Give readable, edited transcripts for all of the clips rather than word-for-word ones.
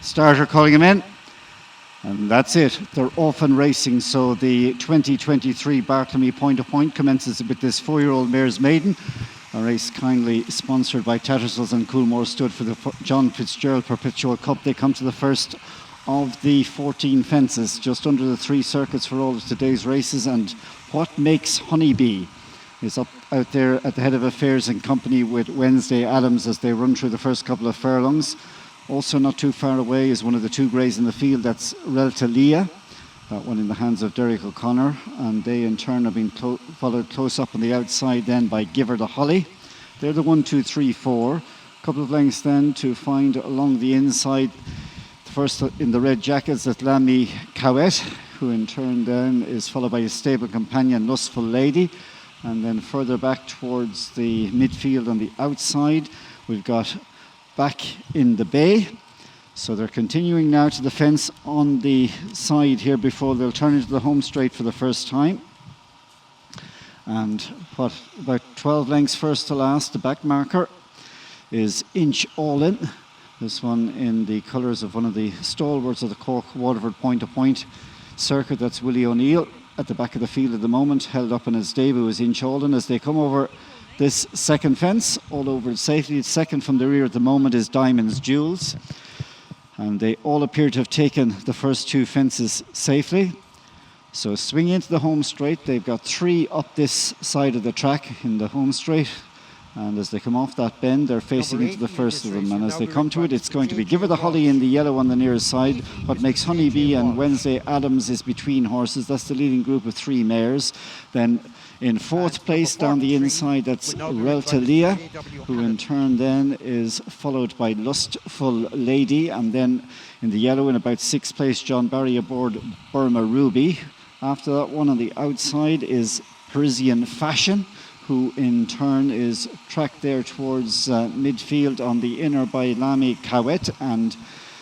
Starter calling him in. And that's it. They're off and racing. So the 2023 Bartlemy Point-to-Point commences with this 4-year-old mare's Maiden. A race kindly sponsored by Tattersalls and Coolmore stood for the John Fitzgerald Perpetual Cup. They come to the first of the 14 fences, just under the 3 circuits for all of today's races. And What Makes Honeybee is up out there at the head of affairs in company with Wednesday Adams as they run through the first couple of furlongs. Also not too far away is one of the 2 greys in the field, that's Reltalia, that one in the hands of Derek O'Connor, and they in turn have been followed close up on the outside then by Giver the Holly. They're the 1, 2, 3, 4. A couple of lengths then to find along the inside. The first in the red jackets at Lamy Cowet, who in turn then is followed by his stable companion Lustful Lady. And then further back towards the midfield on the outside, we've got Back in the Bay. So they're continuing now to the fence on the side here before they'll turn into the home straight for the first time. And about 12 lengths first to last, the back marker is Inch All In. This one in the colours of one of the stalwarts of the Cork Waterford Point-to-Point circuit. That's Willie O'Neill at the back of the field at the moment, held up in his debut as Inch All In. As they come over this second fence, all over safely. Second from the rear at the moment is Diamond's Jewels. And they all appear to have taken the first 2 fences safely. So swing into the home straight. They've got 3 up this side of the track in the home straight. And as they come off that bend, they're facing into the first of them. And as they come to it, it's going to be Giver the Holly in the yellow on the nearest side. What Makes Honeybee and Wednesday Adams is between horses. That's the leading group of 3 mares. Then in 4th place down the inside, that's Reltalia, who in turn then is followed by Lustful Lady. And then in the yellow in about 6th place, John Barry aboard Burma Ruby. After that one on the outside is Parisian Fashion, who in turn is tracked there towards midfield on the inner by Lamy Cowet and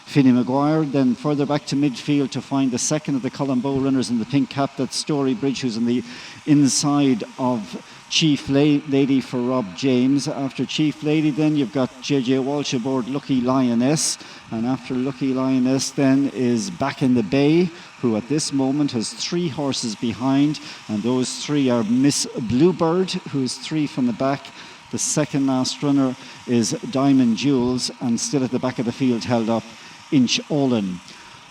Finney Maguire. Then further back to midfield to find the second of the Colombo runners in the pink cap, that's Story Bridge, who's on the inside of Chief Lady for Rob James. After Chief Lady then you've got JJ Walsh aboard Lucky Lioness, and after Lucky Lioness then is Back in the Bay, who at this moment has 3 horses behind, and those 3 are Miss Bluebird, who is 3 from the back. The second last runner is Diamond Jewels, and still at the back of the field held up Inch All In.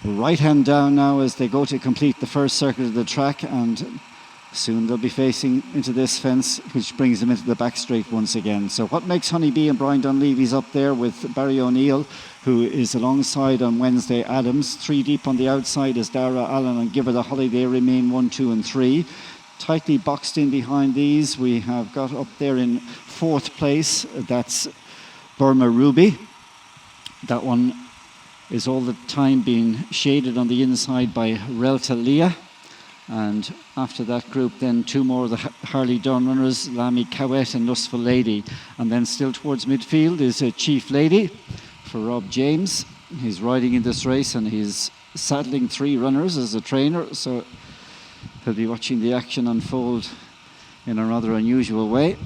Right hand down now as they go to complete the first circuit of the track, and soon they'll be facing into this fence, which brings them into the back straight once again. So What Makes Honeybee and Brian Dunleavy's up there with Barry O'Neill, who is alongside on Wednesday Adams. 3 deep on the outside is Dara Allen and Giver the Holly. They remain 1, 2 and 3. Tightly boxed in behind these, we have got up there in 4th place, that's Burma Ruby. That one is all the time being shaded on the inside by Reltalia. And after that group then 2 more of the Harley Dunn runners, Lamy Cowet and Lustful Lady. And then still towards midfield is Chief Lady for Rob James. He's riding in this race and he's saddling 3 runners as a trainer, so he'll be watching the action unfold in a rather unusual way.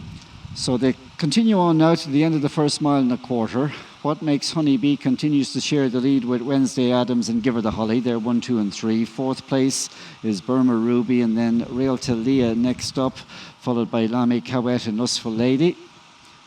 So they continue on now to the end of the first mile and a quarter. What Makes Honeybee continues to share the lead with Wednesday Adams and Giver the Holly. They're 1, 2 and 3. 4th place is Burma Ruby, and then Reltalia next up, followed by Lamy Cowet and Lustful Lady.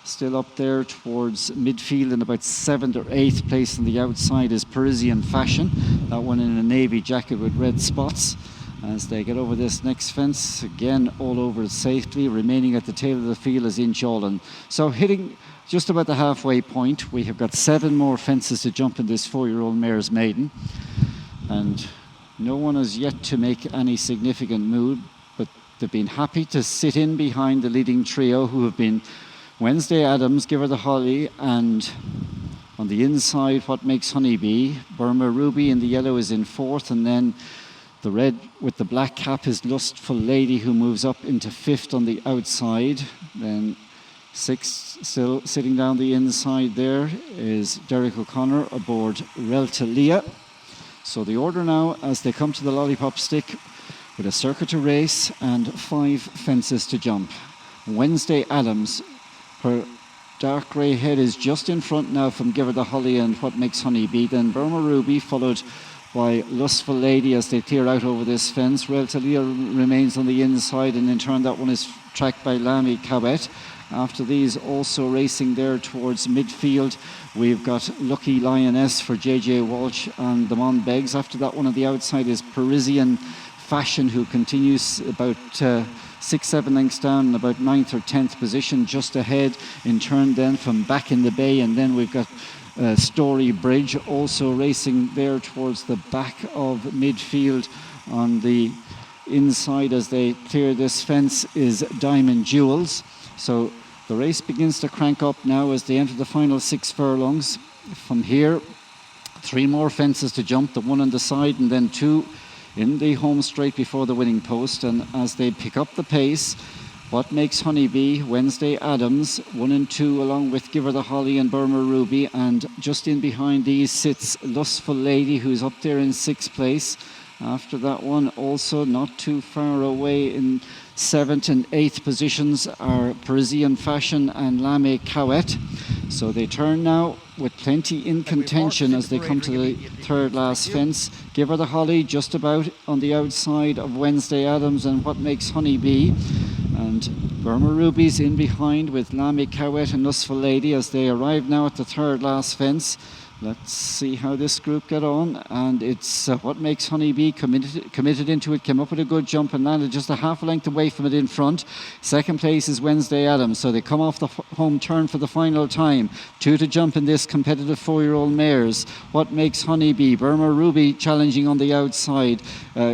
Still up there towards midfield in about 7th or 8th place on the outside is Parisian Fashion. That one in a navy jacket with red spots. As they get over this next fence, again all over safely. Remaining at the tail of the field is Inch All In. So hitting just about the halfway point, we have got 7 more fences to jump in this 4-year-old mare's Maiden. And no one has yet to make any significant move, but they've been happy to sit in behind the leading trio, who have been Wednesday Adams, Giver the Holly, and on the inside, What Makes Honeybee. Burma Ruby in the yellow is in 4th, and then the red with the black cap is Lustful Lady, who moves up into 5th on the outside. Then 6th, still sitting down the inside there, is Derek O'Connor aboard Reltalia. So the order now, as they come to the lollipop stick, with a circuit to race and 5 fences to jump. Wednesday Adams, her dark grey head is just in front now from Give Her the Holly and What Makes Honey Bee. Then Burma Ruby, followed by Lustful Lady as they clear out over this fence. Reltalia remains on the inside, and in turn that one is tracked by Lamy Cowet. After these, also racing there towards midfield, we've got Lucky Lioness for JJ Walsh and the Mon Beggs. After that one on the outside is Parisian Fashion, who continues about 6-7 lengths down in about 9th or 10th position, just ahead in turn then from Back in the Bay. And then we've got Story Bridge also racing there towards the back of midfield. On the inside as they clear this fence is Diamond Jewels. So the race begins to crank up now as they enter the final 6 furlongs. From here, 3 more fences to jump, the one on the side and then 2 in the home straight before the winning post. And as they pick up the pace, What Makes Honey Bee, Wednesday Adams, 1 and 2, along with Give Her the Holly and Burma Ruby. And just in behind these sits Lustful Lady, who's up there in 6th place. After that one, also not too far away in 7th and 8th positions are Parisian Fashion and Lamy Cowet. So they turn now with plenty in contention as they come to the 3rd last fence. Give Her the Holly just about on the outside of Wednesday Adams and What Makes Honey Bee. And Burma Ruby's in behind with Lamy Cowet and Lustful Lady as they arrive now at the 3rd last fence. Let's see how this group get on. And it's What Makes Honey Bee committed into it, came up with a good jump and landed just a half a length away from it in front. 2nd place is Wednesday Adams. So they come off the home turn for the final time. 2 to jump in this competitive 4-year-old mares. What Makes Honey Bee, Burma Ruby challenging on the outside.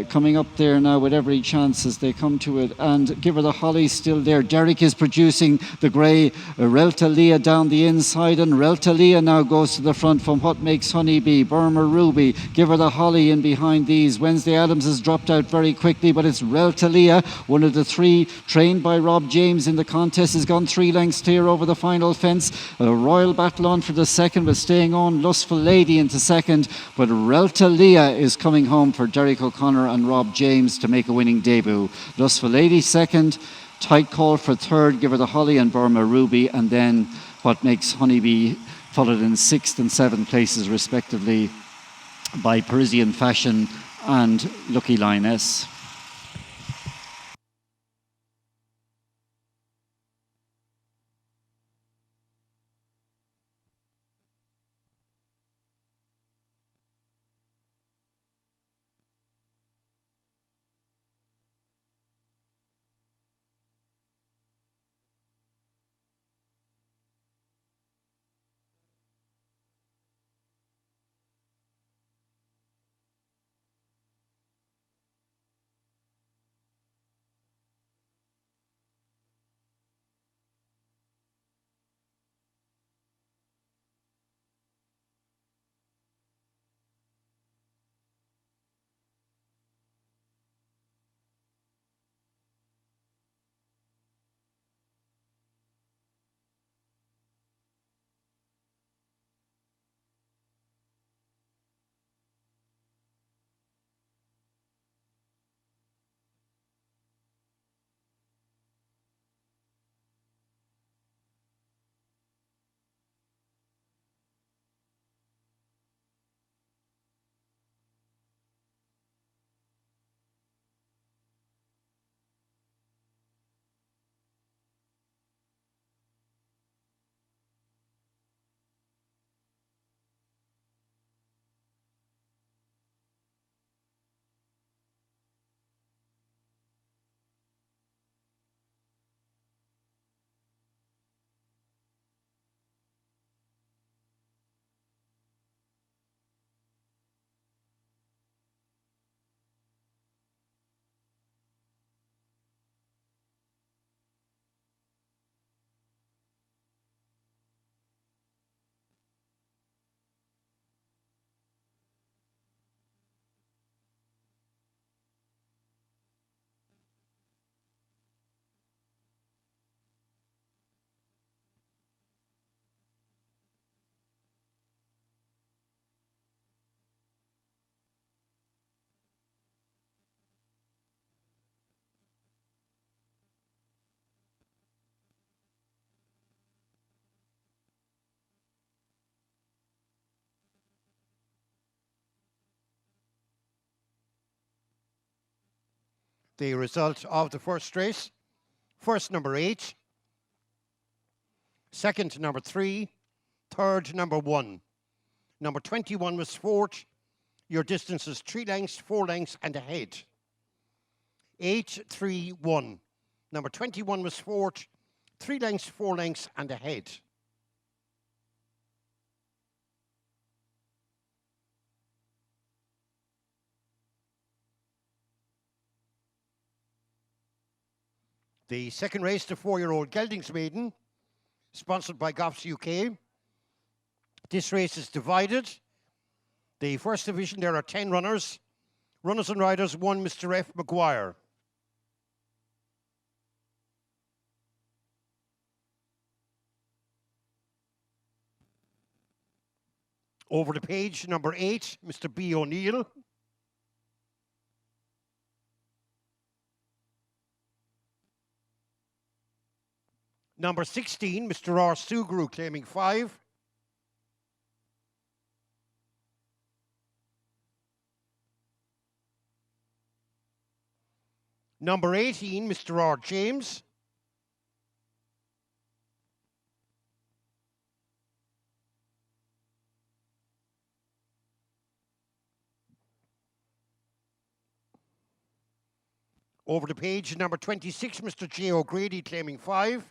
Coming up there now with every chance as they come to it. And Give Her the Holly still there. Derek is producing the grey. Reltalia down the inside, and Reltalia now goes to the front from What Makes Honey Bee, Burma Ruby, Give Her the Holly in behind these. Wednesday Adams has dropped out very quickly, but it's Reltalia, one of the 3 trained by Rob James in the contest, has gone 3 lengths clear over the final fence. A royal battle on for the 2nd, but staying on Lustful Lady into 2nd. But Reltalia is coming home for Derek O'Connor and Rob James to make a winning debut. Lustful Lady 2nd, tight call for 3rd, Give Her the Holly and Burma Ruby, and then What Makes Honey Bee followed in 6th and 7th places respectively by Parisian Fashion and Lucky Lioness. The result of the first race: first, number 8. Second, number 3. Third, number 1. Number 21 was fourth. Your distance is 3 lengths, 4 lengths, and ahead. 8, 3, 1. Number 21 was fourth. 3 lengths, 4 lengths, and ahead. The second race, the 4-year-old Geldings Maiden, sponsored by Goffs UK. This race is divided. The first division, there are 10 runners. Runners and riders, 1 Mr. F. Maguire. Over the page, number 8, Mr. B. O'Neill. Number 16, Mr. R. Sugru, claiming 5. Number 18, Mr. R. James. Over the page, number 26, Mr. J. O'Grady, claiming 5.